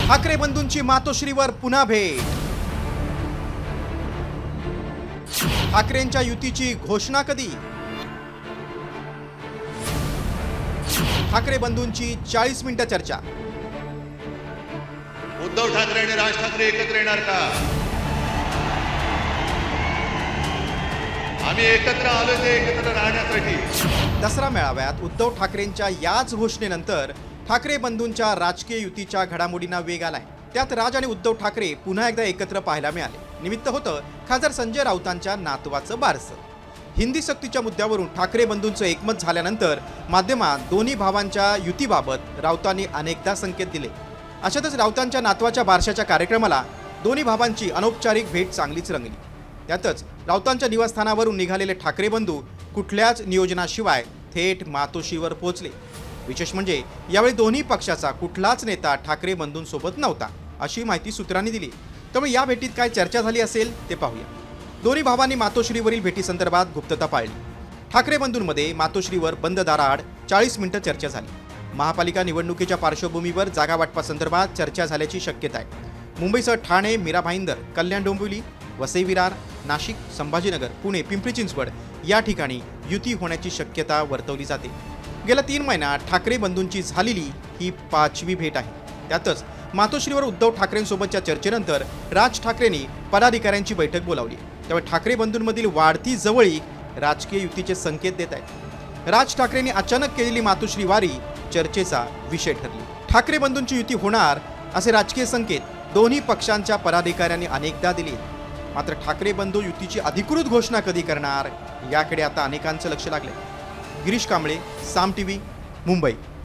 ठाकरे बंधूंची मातोश्रीवर पुन्हा भेट. ठाकरेंच्या युतीची घोषणा कधी? ठाकरे बंधूंची 40 मिनिटं चर्चा. उद्धव ठाकरे आणि राज ठाकरे एकत्र येणार का? आम्ही एकत्र आलो ते एकत्र राहण्यासाठी. दसरा मेळाव्यात उद्धव ठाकरेंच्या याच घोषणेनंतर ठाकरे बंधूंच्या राजकीय युतीच्या घडामोडींना वेग आलाय. त्यात राज आणि उद्धव ठाकरे पुन्हा एकदा एकत्र पाहायला मिळाले. निमित्त होतं खासदार संजय राऊतांच्या नातवाचं बारसं. हिंदी सक्तीच्या मुद्द्यावरून ठाकरे बंधूंचं एकमत झाल्यानंतर माध्यमात दोन्ही भावांच्या युतीबाबत राऊतांनी अनेकदा संकेत दिले. अशातच राऊतांच्या नातवाच्या बारशाच्या कार्यक्रमाला दोन्ही भावांची अनौपचारिक भेट चांगलीच रंगली. त्यातच राऊतांच्या निवासस्थानावरून निघालेले ठाकरे बंधू कुठल्याच नियोजनाशिवाय थेट मातोश्रीवर पोहोचले. विशेष म्हणजे यावेळी दोन्ही पक्षाचा कुठलाच नेता ठाकरे बंधूंसोबत नव्हता, अशी माहिती सूत्रांनी दिली. त्यामुळे या भेटीत काय चर्चा झाली असेल ते पाहूया. दोन्ही भावांनी मातोश्रीवरील भेटीसंदर्भात गुप्तता पाळली. ठाकरे बंधूंमध्ये मातोश्रीवर बंद दाराआड 40 मिनिटं चर्चा झाली. महापालिका निवडणुकीच्या पार्श्वभूमीवर जागा वाटपासंदर्भात चर्चा झाल्याची शक्यता आहे. मुंबईसह ठाणे, मीरा भाईंदर, कल्याण डोंबिवली, वसई विरार, नाशिक, संभाजीनगर, पुणे, पिंपरी चिंचवड या ठिकाणी युती होण्याची शक्यता वर्तवली जाते. गेल्या 3 महिन्यात ठाकरे बंधूंची झालेली ही 5वी भेट आहे. त्यातच मातोश्रीवर उद्धव ठाकरेंसोबतच्या चर्चेनंतर राज ठाकरेंनी पदाधिकाऱ्यांची बैठक बोलावली. त्यामुळे ठाकरे बंधूंमधील वाढती जवळीक राजकीय युतीचे संकेत देत आहेत. राज ठाकरेंनी अचानक केलेली मातोश्री वारी चर्चेचा विषय ठरली. ठाकरे बंधूंची युती होणार असे राजकीय संकेत दोन्ही पक्षांच्या पदाधिकाऱ्यांनी अनेकदा दिले. मात्र ठाकरे बंधू युतीची अधिकृत घोषणा कधी करणार याकडे आता अनेकांचं लक्ष लागले. गिरीश कांबळे, साम टीव्ही, मुंबई.